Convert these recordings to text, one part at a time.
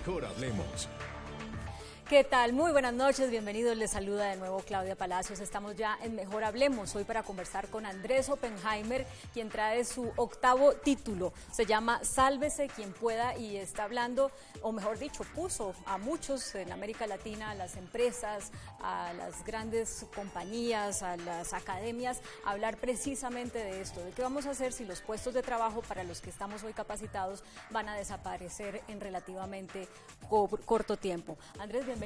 Mejor Hablemos. ¿Qué tal? Muy buenas noches, bienvenidos. Les saluda de nuevo Claudia Palacios. Estamos ya en Mejor Hablemos, hoy para conversar con Andrés Oppenheimer, quien trae su octavo título. Se llama Sálvese quien pueda y está hablando, o mejor dicho, puso a muchos en América Latina, a las empresas, a las grandes compañías, a las academias, a hablar precisamente de esto, de qué vamos a hacer si los puestos de trabajo para los que estamos hoy capacitados van a desaparecer en relativamente corto tiempo. Andrés, bienvenido.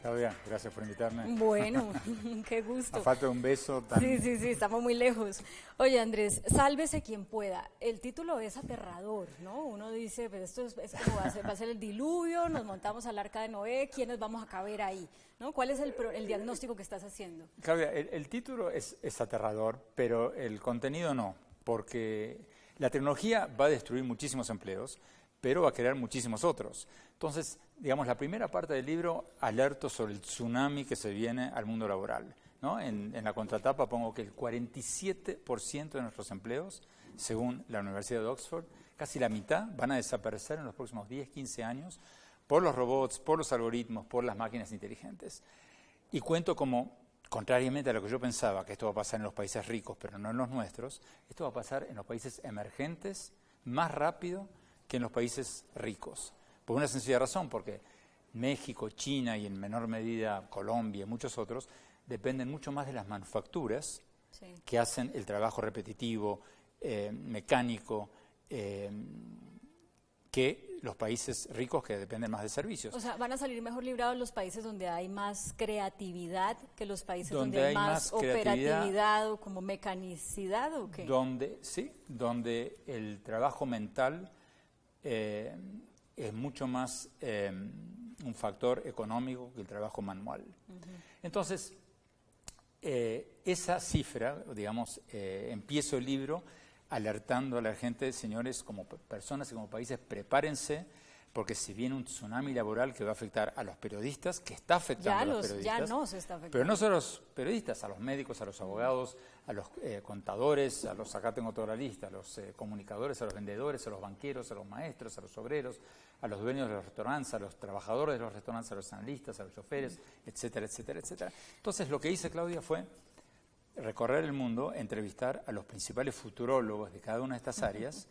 Claudia, gracias por invitarme. Bueno, qué gusto. A falta de un beso tan... Sí, estamos muy lejos. Oye, Andrés, sálvese quien pueda. El título es aterrador, ¿no? Uno dice, pues esto es como va a ser el diluvio, nos montamos al arca de Noé, ¿quiénes vamos a caber ahí? ¿No? ¿Cuál es el diagnóstico que estás haciendo? Claudia, el título es aterrador, pero el contenido no, porque la tecnología va a destruir muchísimos empleos, pero va a crear muchísimos otros. Entonces, digamos, la primera parte del libro alerto sobre el tsunami que se viene al mundo laboral, ¿no? En la contratapa pongo que el 47% de nuestros empleos, según la Universidad de Oxford, casi la mitad van a desaparecer en los próximos 10, 15 años por los robots, por los algoritmos, por las máquinas inteligentes. Y cuento como, contrariamente a lo que yo pensaba, que esto va a pasar en los países ricos, pero no en los nuestros, esto va a pasar en los países emergentes más rápido que en los países ricos. Por una sencilla razón, porque México, China y en menor medida Colombia y muchos otros dependen mucho más de las manufacturas que hacen el trabajo repetitivo, mecánico, que los países ricos que dependen más de servicios. O sea, ¿van a salir mejor librados los países donde hay más creatividad que los países donde hay más operatividad o como mecanicidad o qué? Donde el trabajo mental es mucho más un factor económico que el trabajo manual. Entonces, esa cifra, digamos, empiezo el libro alertando a la gente, señores, como personas y como países, prepárense, porque si viene un tsunami laboral que va a afectar a los periodistas, que está afectando a los periodistas. Ya no se está afectando. Pero no solo a los periodistas, a los médicos, a los abogados, a los contadores, a los, acá tengo toda la lista, a los comunicadores, a los vendedores, a los banqueros, a los maestros, a los obreros, a los dueños de los restaurantes, a los trabajadores de los restaurantes, a los analistas, a los choferes, etcétera, etcétera, etcétera. Entonces lo que hice, Claudia, fue recorrer el mundo, entrevistar a los principales futurólogos de cada una de estas áreas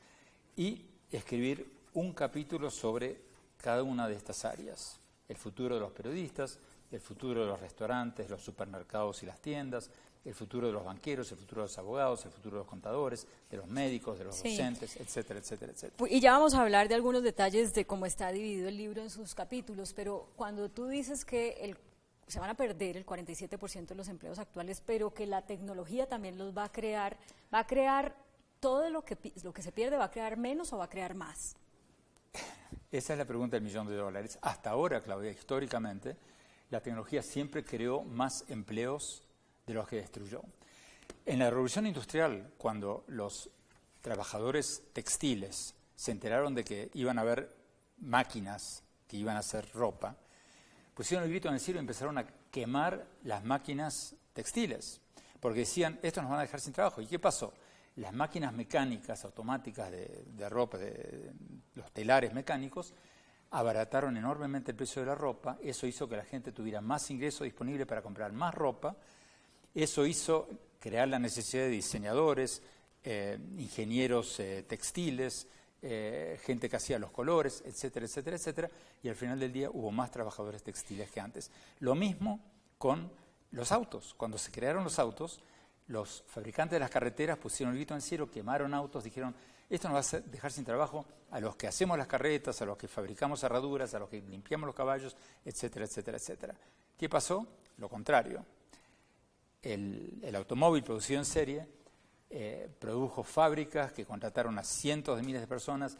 y escribir un capítulo sobre cada una de estas áreas. El futuro de los periodistas, el futuro de los restaurantes, los supermercados y las tiendas, el futuro de los banqueros, el futuro de los abogados, el futuro de los contadores, de los médicos, de los docentes, etcétera, etcétera, etcétera. Y ya vamos a hablar de algunos detalles de cómo está dividido el libro en sus capítulos, pero cuando tú dices que se van a perder el 47% de los empleos actuales, pero que la tecnología también los va a crear todo lo que se pierde, ¿va a crear menos o va a crear más? Esa es la pregunta del $1.000.000. Hasta ahora, Claudia, históricamente, la tecnología siempre creó más empleos de los que destruyó. En la Revolución Industrial, cuando los trabajadores textiles se enteraron de que iban a haber máquinas que iban a hacer ropa, pusieron el grito en el cielo y empezaron a quemar las máquinas textiles, porque decían, esto nos van a dejar sin trabajo. ¿Y qué pasó? Las máquinas mecánicas, automáticas de ropa, de los telares mecánicos, abarataron enormemente el precio de la ropa. Eso hizo que la gente tuviera más ingreso disponible para comprar más ropa. Eso hizo crear la necesidad de diseñadores, ingenieros textiles, gente que hacía los colores, etcétera, etcétera, etcétera. Y al final del día hubo más trabajadores textiles que antes. Lo mismo con los autos. Cuando se crearon los autos, los fabricantes de las carreteras pusieron el grito en el cielo, quemaron autos, dijeron, esto nos va a dejar sin trabajo a los que hacemos las carretas, a los que fabricamos cerraduras, a los que limpiamos los caballos, etcétera, etcétera, etcétera. ¿Qué pasó? Lo contrario. El automóvil producido en serie produjo fábricas que contrataron a cientos de miles de personas,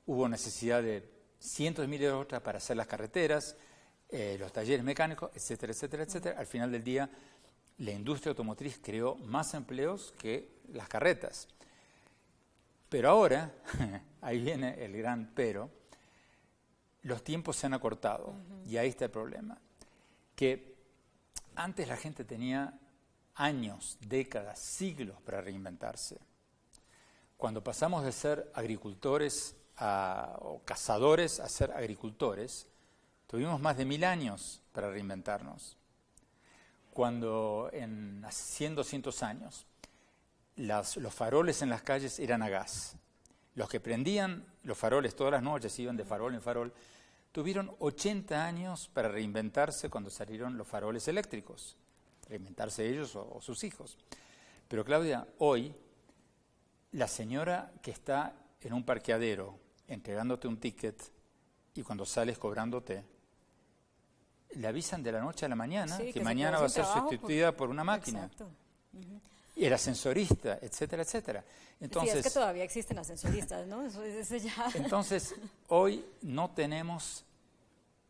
hubo necesidad de cientos de miles de otras para hacer las carreteras, los talleres mecánicos, etcétera, etcétera, etcétera. Al final del día, la industria automotriz creó más empleos que las carretas. Pero ahora, ahí viene el gran pero, los tiempos se han acortado y ahí está el problema. Que antes la gente tenía años, décadas, siglos para reinventarse. Cuando pasamos de ser agricultores o cazadores a ser agricultores, Tuvimos más de 1000 años para reinventarnos. Cuando hace 100, 200 años, los faroles en las calles eran a gas. Los que prendían los faroles todas las noches, iban de farol en farol, tuvieron 80 años para reinventarse cuando salieron los faroles eléctricos. Reinventarse ellos o sus hijos. Pero Claudia, hoy, la señora que está en un parqueadero entregándote un ticket y cuando sales cobrándote, le avisan de la noche a la mañana que mañana va a ser sustituida por una máquina. Exacto. Y el ascensorista, etcétera, etcétera. Entonces, sí, es que todavía existen ascensoristas, ¿no? Eso ya... Entonces, hoy no tenemos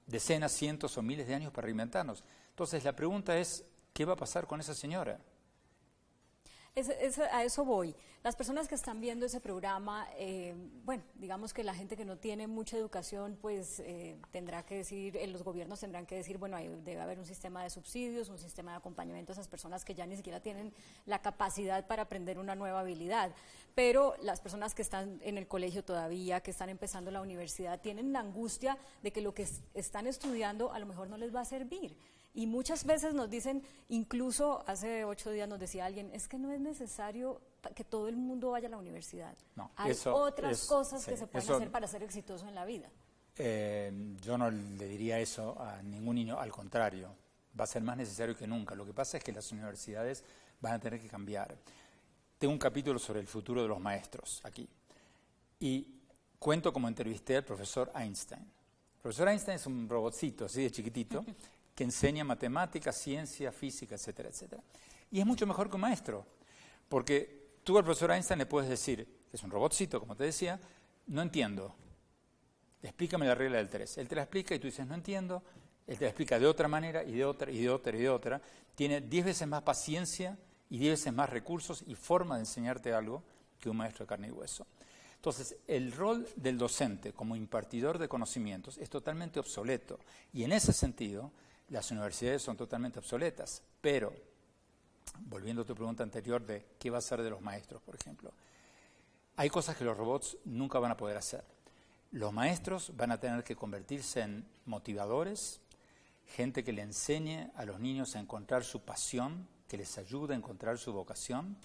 decenas, cientos o miles de años para reinventarnos. Entonces, la pregunta es, ¿qué va a pasar con esa señora? A eso voy. Las personas que están viendo ese programa, bueno, digamos que la gente que no tiene mucha educación, pues tendrá que decir, los gobiernos tendrán que decir, bueno, debe haber un sistema de subsidios, un sistema de acompañamiento a esas personas que ya ni siquiera tienen la capacidad para aprender una nueva habilidad. Pero las personas que están en el colegio todavía, que están empezando la universidad, tienen la angustia de que lo que están estudiando a lo mejor no les va a servir. Y muchas veces nos dicen, incluso hace 8 días nos decía alguien, es que no es necesario que todo el mundo vaya a la universidad. No, hay otras cosas que se pueden hacer para ser exitoso en la vida. Yo no le diría eso a ningún niño, al contrario, va a ser más necesario que nunca. Lo que pasa es que las universidades van a tener que cambiar. Tengo un capítulo sobre el futuro de los maestros aquí. Y cuento como entrevisté al profesor Einstein. El profesor Einstein es un robotcito, así de chiquitito, que enseña matemáticas, ciencia, física, etcétera, etcétera. Y es mucho mejor que un maestro, porque tú al profesor Einstein le puedes decir, que es un robotcito, como te decía, no entiendo, explícame la regla del 3. Él te la explica y tú dices, no entiendo, él te la explica de otra manera y de otra y de otra y de otra. Tiene 10 veces más paciencia y 10 veces más recursos y forma de enseñarte algo que un maestro de carne y hueso. Entonces, el rol del docente como impartidor de conocimientos es totalmente obsoleto y en ese sentido las universidades son totalmente obsoletas, pero, volviendo a tu pregunta anterior de qué va a ser de los maestros, por ejemplo, hay cosas que los robots nunca van a poder hacer. Los maestros van a tener que convertirse en motivadores, gente que le enseñe a los niños a encontrar su pasión, que les ayude a encontrar su vocación,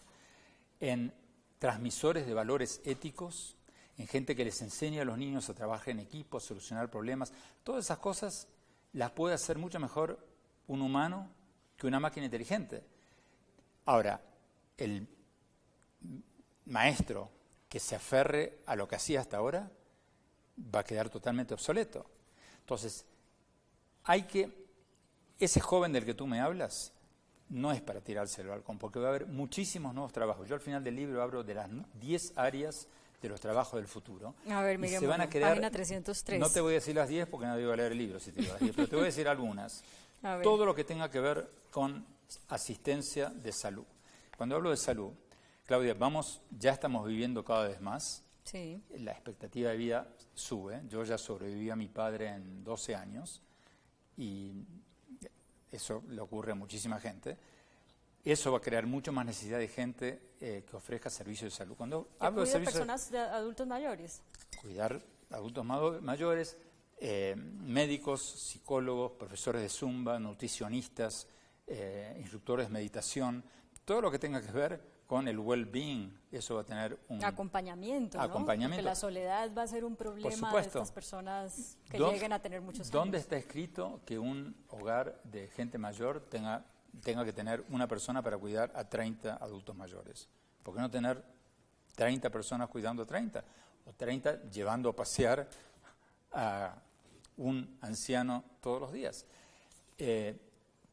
en transmisores de valores éticos, en gente que les enseñe a los niños a trabajar en equipo, a solucionar problemas. Todas esas cosas las puede hacer mucho mejor un humano que una máquina inteligente. Ahora, el maestro que se aferre a lo que hacía hasta ahora va a quedar totalmente obsoleto. Entonces, ese joven del que tú me hablas no es para tirárselo al balcón, porque va a haber muchísimos nuevos trabajos. Yo al final del libro hablo de las 10 áreas de los trabajos del futuro. A ver, Miguel, página 303. No te voy a decir las 10 porque nadie va a leer el libro si te digo las 10, pero te voy a decir algunas. Todo lo que tenga que ver con asistencia de salud. Cuando hablo de salud, Claudia, ya estamos viviendo cada vez más. Sí. La expectativa de vida sube. Yo ya sobreviví a mi padre en 12 años y eso le ocurre a muchísima gente. Eso va a crear mucho más necesidad de gente que ofrezca servicios de salud. Cuando hablo de servicios personas de adultos mayores. Cuidar adultos mayores, médicos, psicólogos, profesores de zumba, nutricionistas, instructores de meditación, todo lo que tenga que ver con el well-being, eso va a tener un acompañamiento, ¿no? acompañamiento. Porque la soledad va a ser un problema de estas personas que lleguen a tener muchos años. ¿Dónde está escrito que un hogar de gente mayor tenga que tener una persona para cuidar a 30 adultos mayores? ¿Por qué no tener 30 personas cuidando a 30? O 30 llevando a pasear a un anciano todos los días.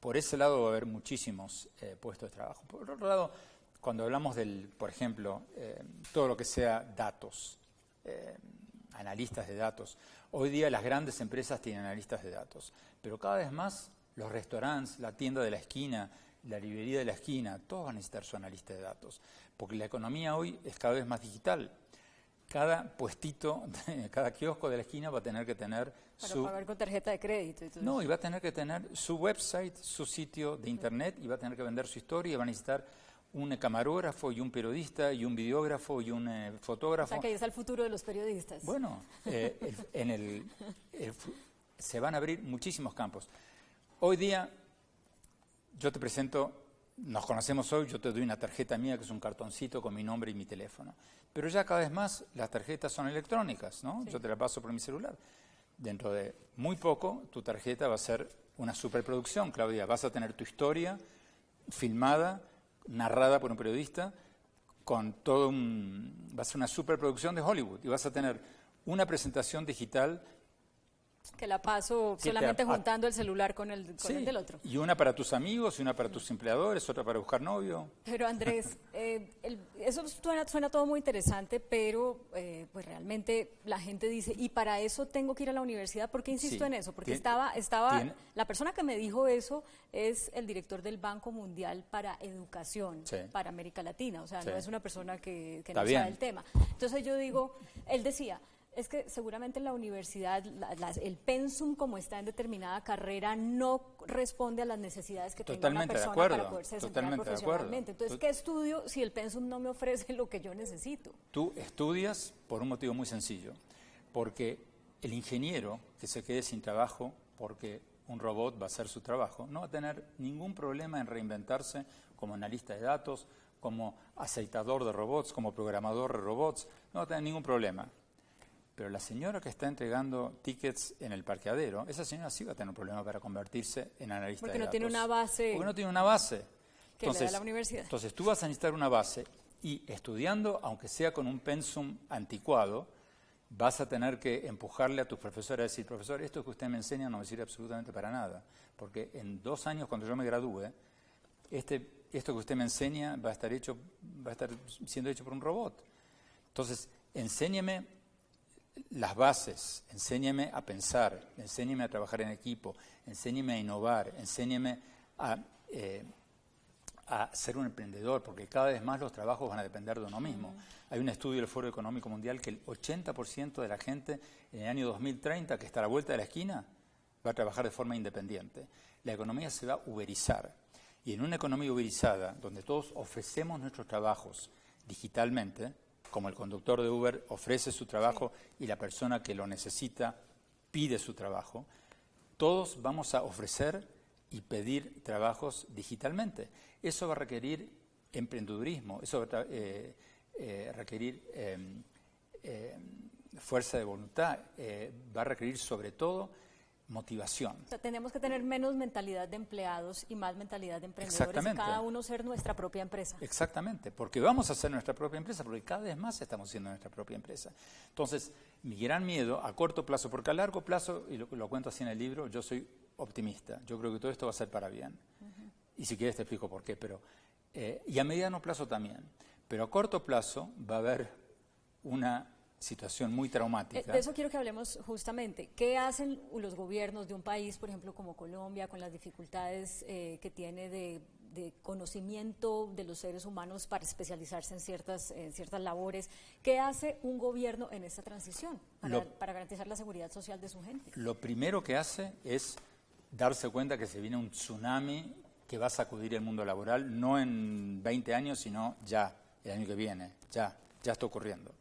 Por ese lado va a haber muchísimos puestos de trabajo. Por otro lado, cuando hablamos por ejemplo, todo lo que sea datos, analistas de datos, hoy día las grandes empresas tienen analistas de datos, pero cada vez más los restaurantes, la tienda de la esquina, la librería de la esquina, todos van a necesitar su analista de datos, porque la economía hoy es cada vez más digital. Cada puestito, cada kiosco de la esquina va a tener que tener para pagar con tarjeta de crédito y todo No, eso. y va a tener que tener su website, su sitio de internet, y va a tener que vender su historia, y va a necesitar un camarógrafo y un periodista y un videógrafo y un fotógrafo. O sea, que ahí está el futuro de los periodistas. Bueno, se van a abrir muchísimos campos. Hoy día, yo te presento, nos conocemos hoy, yo te doy una tarjeta mía que es un cartoncito con mi nombre y mi teléfono. Pero ya cada vez más las tarjetas son electrónicas, ¿no? Sí. Yo te la paso por mi celular. Dentro de muy poco, tu tarjeta va a ser una superproducción, Claudia. Vas a tener tu historia filmada, narrada por un periodista, con todo va a ser una superproducción de Hollywood. Y vas a tener una presentación digital que la paso solamente juntando el celular con el del otro. Y una para tus amigos, y una para tus empleadores, otra para buscar novio. Pero Andrés, eso suena todo muy interesante, pero pues realmente la gente dice, ¿y para eso tengo que ir a la universidad? ¿Por qué insisto en eso? Porque la persona que me dijo eso es el director del Banco Mundial para Educación, para América Latina. O sea, no es una persona que no sabe el tema. Entonces yo digo, él decía, es que seguramente en la universidad el pensum como está en determinada carrera no responde a las necesidades que tenga una persona para poderse desempeñar profesionalmente. Entonces, ¿qué estudio si el pensum no me ofrece lo que yo necesito? Tú estudias por un motivo muy sencillo, porque el ingeniero que se quede sin trabajo porque un robot va a hacer su trabajo, no va a tener ningún problema en reinventarse como analista de datos, como aceitador de robots, como programador de robots, no va a tener ningún problema. Pero la señora que está entregando tickets en el parqueadero, esa señora sí va a tener un problema para convertirse en analista de datos. Porque no tiene una base. Porque no tiene una base. Que le da la universidad. Entonces tú vas a necesitar una base y estudiando, aunque sea con un pensum anticuado, vas a tener que empujarle a tus profesores a decir, profesor, esto que usted me enseña no me sirve absolutamente para nada. Porque en 2 años, cuando yo me gradúe, esto que usted me enseña va a estar siendo hecho por un robot. Entonces, enséñeme las bases, enséñeme a pensar, enséñeme a trabajar en equipo, enséñeme a innovar, enséñeme a ser un emprendedor, porque cada vez más los trabajos van a depender de uno mismo. Hay un estudio del Foro Económico Mundial que el 80% de la gente en el año 2030, que está a la vuelta de la esquina, va a trabajar de forma independiente. La economía se va a uberizar. Y en una economía uberizada, donde todos ofrecemos nuestros trabajos digitalmente, como el conductor de Uber ofrece su trabajo y la persona que lo necesita pide su trabajo, todos vamos a ofrecer y pedir trabajos digitalmente. Eso va a requerir emprendedurismo, eso va a requerir fuerza de voluntad, va a requerir sobre todo motivación. O sea, tenemos que tener menos mentalidad de empleados y más mentalidad de emprendedores y cada uno ser nuestra propia empresa. Exactamente, porque vamos a ser nuestra propia empresa, porque cada vez más estamos siendo nuestra propia empresa. Entonces, mi gran miedo a corto plazo, porque a largo plazo, y lo cuento así en el libro, yo soy optimista, yo creo que todo esto va a ser para bien. Y si quieres te explico por qué, pero y a mediano plazo también. Pero a corto plazo va a haber una situación muy traumática. De eso quiero que hablemos justamente. ¿Qué hacen los gobiernos de un país, por ejemplo, como Colombia, con las dificultades que tiene de conocimiento de los seres humanos para especializarse en ciertas labores? ¿Qué hace un gobierno en esta transición para garantizar la seguridad social de su gente? Lo primero que hace es darse cuenta que se viene un tsunami que va a sacudir el mundo laboral, no en 20 años, sino ya, el año que viene, ya está ocurriendo.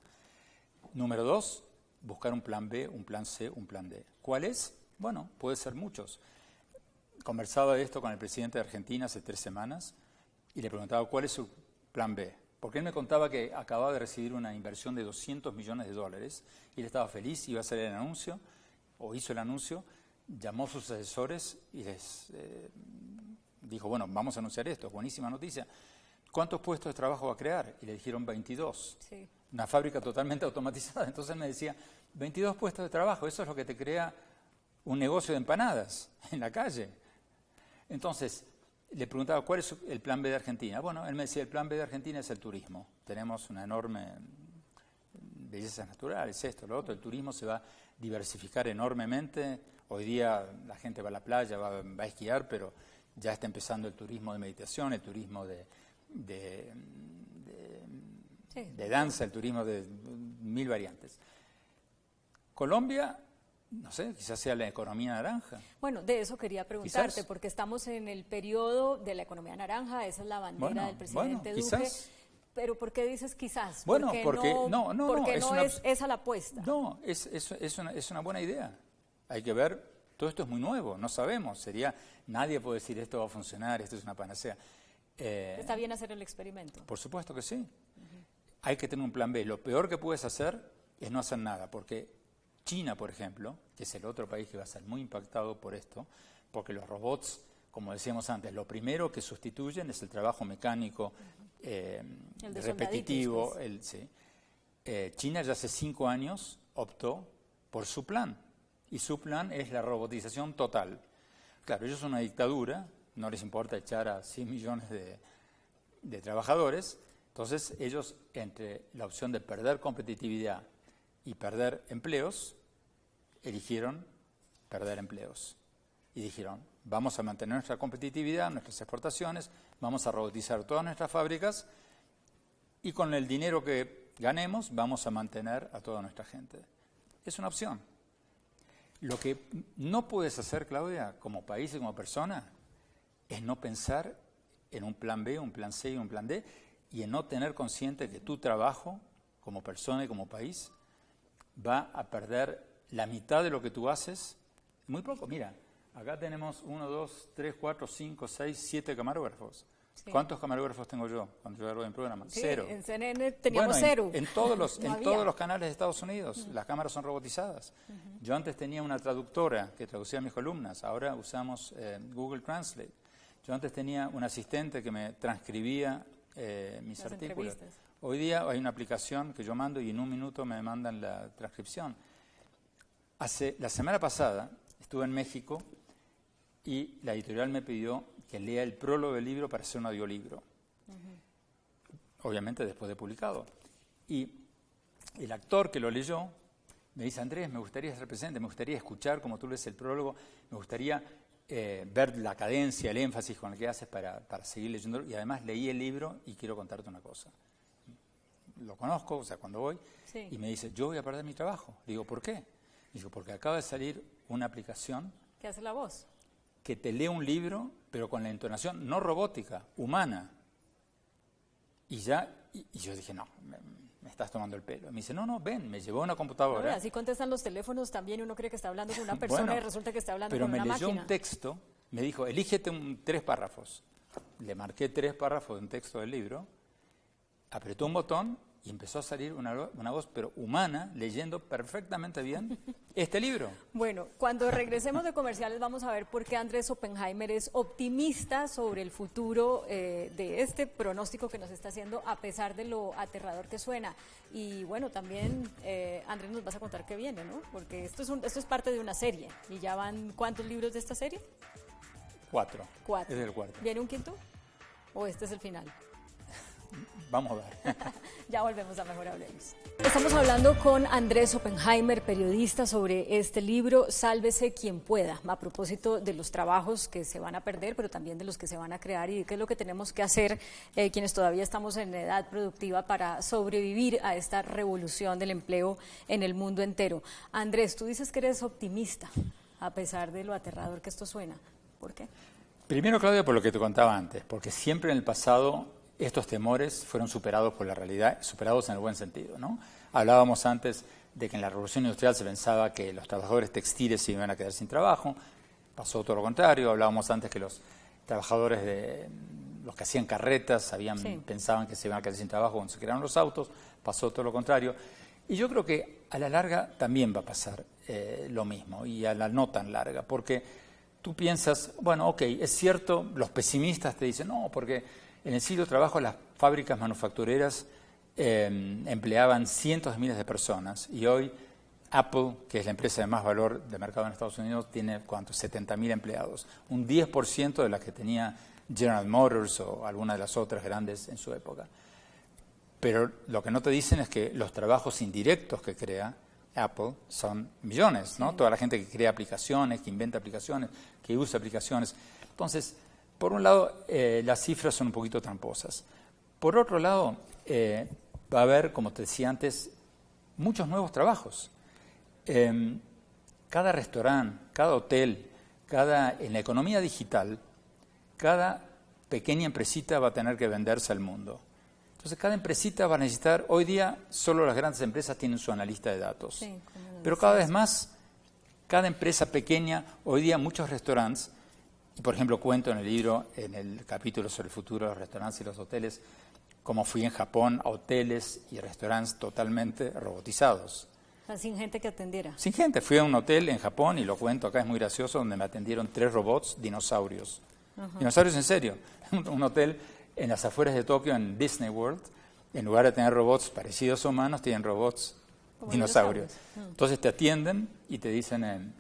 Número 2, buscar un plan B, un plan C, un plan D. ¿Cuál es? Bueno, puede ser muchos. Conversaba de esto con el presidente de Argentina hace 3 semanas y le preguntaba cuál es su plan B. Porque él me contaba que acababa de recibir una inversión de $200 millones y él estaba feliz, iba a hacer el anuncio, o hizo el anuncio, llamó a sus asesores y les dijo, bueno, vamos a anunciar esto, buenísima noticia. ¿Cuántos puestos de trabajo va a crear? Y le dijeron 22. Sí. Una fábrica totalmente automatizada. Entonces me decía, 22 puestos de trabajo, eso es lo que te crea un negocio de empanadas en la calle. Entonces, le preguntaba, ¿cuál es el plan B de Argentina? Bueno, él me decía, el plan B de Argentina es el turismo. Tenemos una enorme bellezas naturales, esto, lo otro. El turismo se va a diversificar enormemente. Hoy día la gente va a la playa, va a esquiar, pero ya está empezando el turismo de meditación, el turismo de danza, el turismo de 1000 variantes. Colombia, no sé, quizás sea la economía naranja. Bueno, de eso quería preguntarte, quizás. Porque estamos en el periodo de la economía naranja, esa es la bandera del presidente Duque. Quizás. Pero ¿por qué dices quizás? Bueno, porque no es esa la apuesta. No, es una buena idea. Hay que ver Todo esto es muy nuevo, no sabemos. Nadie puede decir esto va a funcionar, esto es una panacea. ¿Está bien hacer el experimento? Por supuesto que sí. Hay que tener un plan B. Lo peor que puedes hacer es no hacer nada, porque China, por ejemplo, que es el otro país que va a ser muy impactado por esto, porque los robots, como decíamos antes, lo primero que sustituyen es el trabajo mecánico repetitivo. Pues. China ya hace 5 años optó por su plan, y su plan es la robotización total. Claro, ellos son una dictadura, no les importa echar a 100 millones de trabajadores, entonces ellos, entre la opción de perder competitividad y perder empleos, eligieron perder empleos. Y dijeron, vamos a mantener nuestra competitividad, nuestras exportaciones, vamos a robotizar todas nuestras fábricas y con el dinero que ganemos vamos a mantener a toda nuestra gente. Es una opción. Lo que no puedes hacer, Claudia, como país y como persona, es no pensar en un plan B, un plan C y un plan D, y en no tener consciente que tu trabajo, como persona y como país, va a perder la mitad de lo que tú haces. Muy poco, mira, acá tenemos 1, 2, 3, 4, 5, 6, 7 camarógrafos. Sí. ¿Cuántos camarógrafos tengo yo cuando yo grabo en programa? Sí, 0. En CNN teníamos 0. En todos los canales de Estados Unidos las cámaras son robotizadas. Yo antes tenía una traductora que traducía mis columnas, ahora usamos Google Translate. Yo antes tenía un asistente que me transcribía mis artículos. Hoy día hay una aplicación que yo mando y en 1 minuto me mandan la transcripción. La semana pasada estuve en México y la editorial me pidió que lea el prólogo del libro para hacer un audiolibro. Obviamente después de publicado. Y el actor que lo leyó me dice, Andrés, me gustaría estar presente, me gustaría escuchar como tú lees el prólogo, me gustaría ver la cadencia, el énfasis con el que haces para seguir leyendo. Y además leí el libro y quiero contarte una cosa. Lo conozco, o sea, cuando voy, sí. Y me dice, yo voy a perder mi trabajo. Digo, ¿por qué? Digo, porque acaba de salir una aplicación ¿qué hace la voz? Que te lee un libro, pero con la entonación no robótica, humana. Y yo dije, no, me estás tomando el pelo. Me dice, no, ven, me llevó una computadora. No, así contestan los teléfonos también, uno cree que está hablando con una persona bueno, y resulta que está hablando con una máquina. Pero me leyó un texto, me dijo, elígete 3 párrafos. Le marqué 3 párrafos de un texto del libro, apretó un botón y empezó a salir una voz, pero humana, leyendo perfectamente bien este libro. Bueno, cuando regresemos de comerciales vamos a ver por qué Andrés Oppenheimer es optimista sobre el futuro de este pronóstico que nos está haciendo, a pesar de lo aterrador que suena. Y bueno, también Andrés nos vas a contar qué viene, ¿no? Porque esto es parte de una serie. ¿Y ya van cuántos libros de esta serie? 4. Este es el 4. ¿Viene un quinto? ¿O este es el final? Vamos a ver. Ya volvemos a Mejor Hablemos. Estamos hablando con Andrés Oppenheimer, periodista, sobre este libro, Sálvese quien pueda, a propósito de los trabajos que se van a perder, pero también de los que se van a crear y de qué es lo que tenemos que hacer quienes todavía estamos en edad productiva para sobrevivir a esta revolución del empleo en el mundo entero. Andrés, tú dices que eres optimista, a pesar de lo aterrador que esto suena. ¿Por qué? Primero, Claudia, por lo que te contaba antes, porque siempre en el pasado estos temores fueron superados por la realidad, superados en el buen sentido, ¿no? Hablábamos antes de que en la Revolución Industrial se pensaba que los trabajadores textiles se iban a quedar sin trabajo, pasó todo lo contrario. Hablábamos antes que los trabajadores los que hacían carretas pensaban que se iban a quedar sin trabajo cuando se crearon los autos, pasó todo lo contrario. Y yo creo que a la larga también va a pasar lo mismo, y a la no tan larga, porque tú piensas, bueno, ok, es cierto, los pesimistas te dicen, no, porque en el siglo de trabajo las fábricas manufactureras empleaban cientos de miles de personas, y hoy Apple, que es la empresa de más valor de mercado en Estados Unidos, tiene, ¿cuántos? 70.000 empleados, un 10% de las que tenía General Motors o alguna de las otras grandes en su época. Pero lo que no te dicen es que los trabajos indirectos que crea Apple son millones, ¿no? Sí. Toda la gente que crea aplicaciones, que inventa aplicaciones, que usa aplicaciones. Entonces, por un lado, las cifras son un poquito tramposas. Por otro lado, va a haber, como te decía antes, muchos nuevos trabajos. Cada restaurante, cada hotel, en la economía digital, cada pequeña empresita va a tener que venderse al mundo. Entonces, cada empresita va a necesitar, hoy día solo las grandes empresas tienen su analista de datos, pero cada vez más Cada empresa pequeña, hoy día muchos restaurantes, y por ejemplo cuento en el libro, en el capítulo sobre el futuro de los restaurantes y los hoteles, cómo fui en Japón a hoteles y restaurantes totalmente robotizados. O sea, sin gente que atendiera. Sin gente. Fui a un hotel en Japón, y lo cuento acá, es muy gracioso, donde me atendieron 3 robots dinosaurios. Dinosaurios en serio. Un hotel en las afueras de Tokio, en Disney World, en lugar de tener robots parecidos a humanos, tienen robots dinosaurios. Entonces te atienden y te dicen,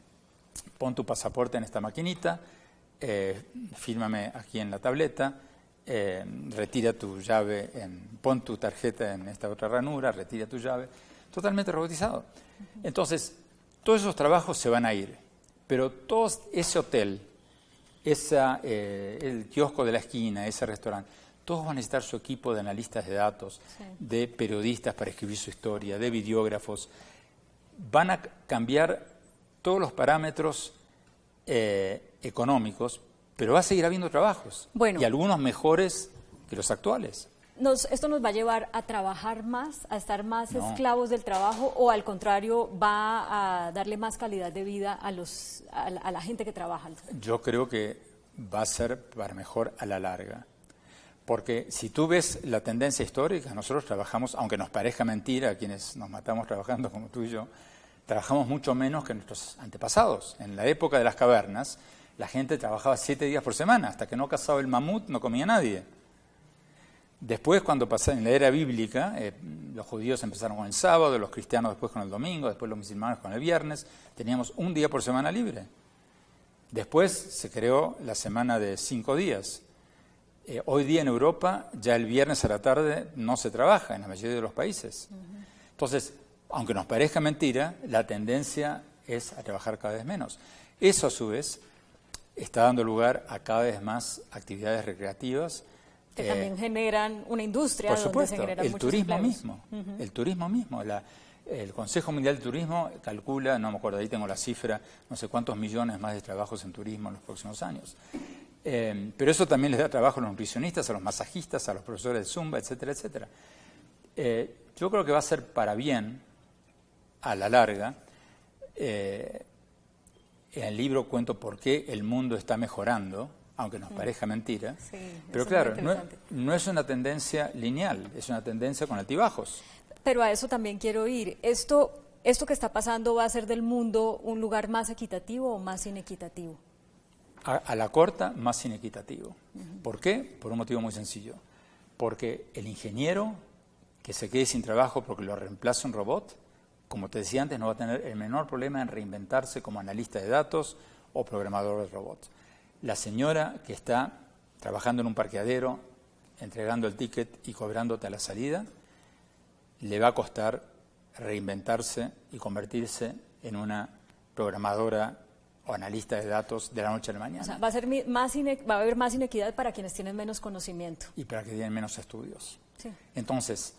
pon tu pasaporte en esta maquinita, fírmame aquí en la tableta, retira tu llave, pon tu tarjeta en esta otra ranura, retira tu llave, totalmente robotizado. Entonces, todos esos trabajos se van a ir, pero todo ese hotel, el kiosco de la esquina, ese restaurante, todos van a necesitar su equipo de analistas de datos, de periodistas para escribir su historia, de videógrafos. Van a cambiar todos los parámetros económicos, pero va a seguir habiendo trabajos, y algunos mejores que los actuales. ¿Esto nos va a llevar a trabajar más, a estar más esclavos del trabajo, o al contrario va a darle más calidad de vida a la gente que trabaja? Yo creo que va a ser para mejor a la larga. Porque si tú ves la tendencia histórica, nosotros trabajamos, aunque nos parezca mentira a quienes nos matamos trabajando como tú y yo, trabajamos mucho menos que nuestros antepasados. En la época de las cavernas, la gente trabajaba 7 días por semana, hasta que no cazaba el mamut no comía nadie. Después, cuando pasó en la era bíblica, los judíos empezaron con el sábado, los cristianos después con el domingo, después los musulmanes con el viernes, teníamos un día por semana libre. Después se creó la semana de 5 días. Hoy día en Europa, ya el viernes a la tarde no se trabaja en la mayoría de los países. Entonces, aunque nos parezca mentira, la tendencia es a trabajar cada vez menos. Eso, a su vez, está dando lugar a cada vez más actividades recreativas. Que también generan una industria por supuesto, donde se generan el muchos turismo empleos. mismo. El turismo mismo. El Consejo Mundial de Turismo calcula, no me acuerdo, ahí tengo la cifra, no sé cuántos millones más de trabajos en turismo en los próximos años. Pero eso también les da trabajo a los nutricionistas, a los masajistas, a los profesores de Zumba, etcétera, etcétera. Yo creo que va a ser para bien, a la larga. En el libro cuento por qué el mundo está mejorando, aunque nos parezca mentira. Sí, pero claro, no es una tendencia lineal, es una tendencia con altibajos. Pero a eso también quiero ir. ¿Esto que está pasando va a hacer del mundo un lugar más equitativo o más inequitativo? A la corta, más inequitativo. ¿Por qué? Por un motivo muy sencillo. Porque el ingeniero que se quede sin trabajo porque lo reemplaza un robot, como te decía antes, no va a tener el menor problema en reinventarse como analista de datos o programador de robots. La señora que está trabajando en un parqueadero, entregando el ticket y cobrándote a la salida, le va a costar reinventarse y convertirse en una programadora o analista de datos de la noche a la mañana. O sea, va a haber más inequidad para quienes tienen menos conocimiento. Y para que tienen menos estudios. Sí. Entonces,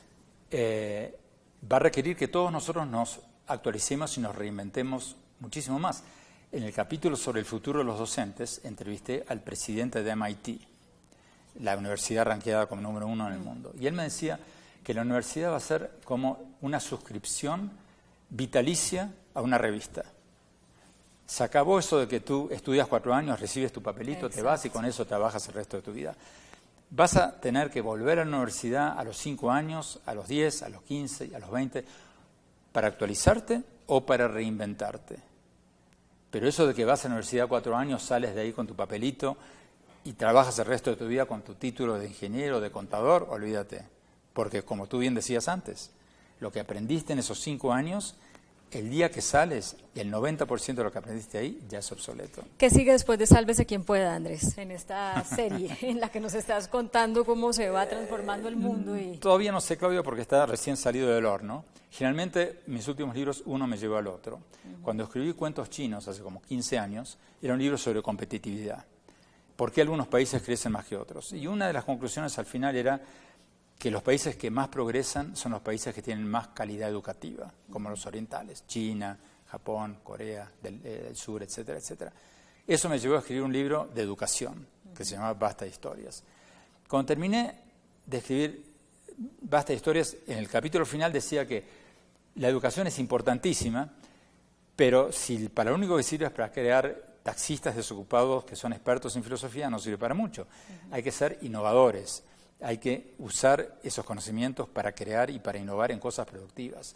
va a requerir que todos nosotros nos actualicemos y nos reinventemos muchísimo más. En el capítulo sobre el futuro de los docentes, entrevisté al presidente de MIT, la universidad rankeada como número 1 en el mundo. Y él me decía que la universidad va a ser como una suscripción vitalicia a una revista. Se acabó eso de que tú estudias 4 años, recibes tu papelito, te vas y con eso trabajas el resto de tu vida. Vas a tener que volver a la universidad a los 5 años, a los 10, a los 15 y a los 20 para actualizarte o para reinventarte. Pero eso de que vas a la universidad 4 años, sales de ahí con tu papelito y trabajas el resto de tu vida con tu título de ingeniero o de contador, olvídate. Porque como tú bien decías antes, lo que aprendiste en esos 5 años, el día que sales, el 90% de lo que aprendiste ahí ya es obsoleto. ¿Qué sigue después de Sálvese quien pueda, Andrés, en esta serie en la que nos estás contando cómo se va transformando el mundo? Todavía no sé, Claudio, porque está recién salido del horno. Generalmente, mis últimos libros, uno me llevó al otro. Cuando escribí Cuentos Chinos, hace como 15 años, era un libro sobre competitividad. ¿Por qué algunos países crecen más que otros? Y una de las conclusiones al final era que los países que más progresan son los países que tienen más calidad educativa, como los orientales, China, Japón, Corea del Sur, etcétera, etcétera. Eso me llevó a escribir un libro de educación, que se llamaba Basta de Historias. Cuando terminé de escribir Basta de Historias, en el capítulo final decía que la educación es importantísima, Pero si para lo único que sirve es para crear taxistas desocupados que son expertos en filosofía, no sirve para mucho. Hay que ser innovadores, hay que usar esos conocimientos para crear y para innovar en cosas productivas.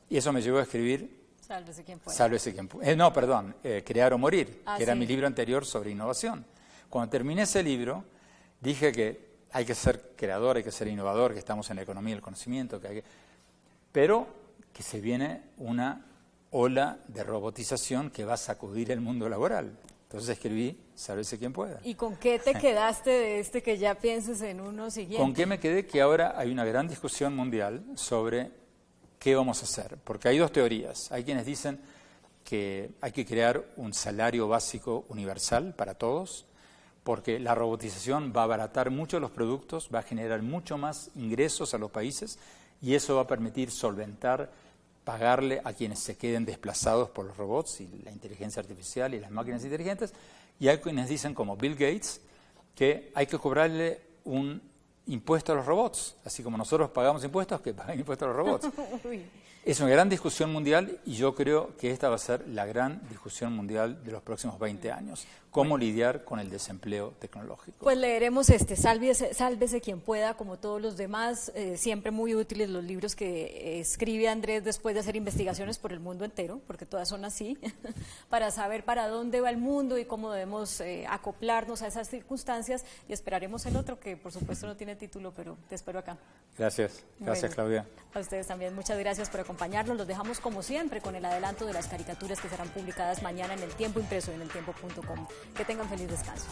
Y eso me llevó a escribir Sálvese quien pueda. Sálvese quien pueda. Crear o morir, que era sí. mi libro anterior sobre innovación. Cuando terminé ese libro, dije que hay que ser creador, hay que ser innovador, que estamos en la economía del conocimiento, pero que se viene una ola de robotización que va a sacudir el mundo laboral. Entonces escribí Sálvese quien pueda. ¿Y con qué te quedaste de este que ya pienses en uno siguiente? ¿Con qué me quedé? Que ahora hay una gran discusión mundial sobre qué vamos a hacer. Porque hay dos teorías. Hay quienes dicen que hay que crear un salario básico universal para todos, porque la robotización va a abaratar mucho los productos, va a generar mucho más ingresos a los países y eso va a permitir solventar, pagarle a quienes se queden desplazados por los robots y la inteligencia artificial y las máquinas inteligentes. Y hay quienes dicen, como Bill Gates, que hay que cobrarle un impuesto a los robots, así como nosotros pagamos impuestos, que paguen impuestos a los robots. Es una gran discusión mundial y yo creo que esta va a ser la gran discusión mundial de los próximos 20 años. Cómo lidiar con el desempleo tecnológico. Pues leeremos Sálvese quien pueda, como todos los demás, siempre muy útiles los libros que escribe Andrés después de hacer investigaciones por el mundo entero, porque todas son así, para saber para dónde va el mundo y cómo debemos acoplarnos a esas circunstancias, y esperaremos el otro, que por supuesto no tiene título, pero te espero acá. Gracias, Claudia. A ustedes también, muchas gracias por acompañarnos. Los dejamos como siempre con el adelanto de las caricaturas que serán publicadas mañana en El Tiempo Impreso y en eltiempo.com. Que tengan feliz descanso.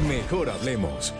Mejor hablemos.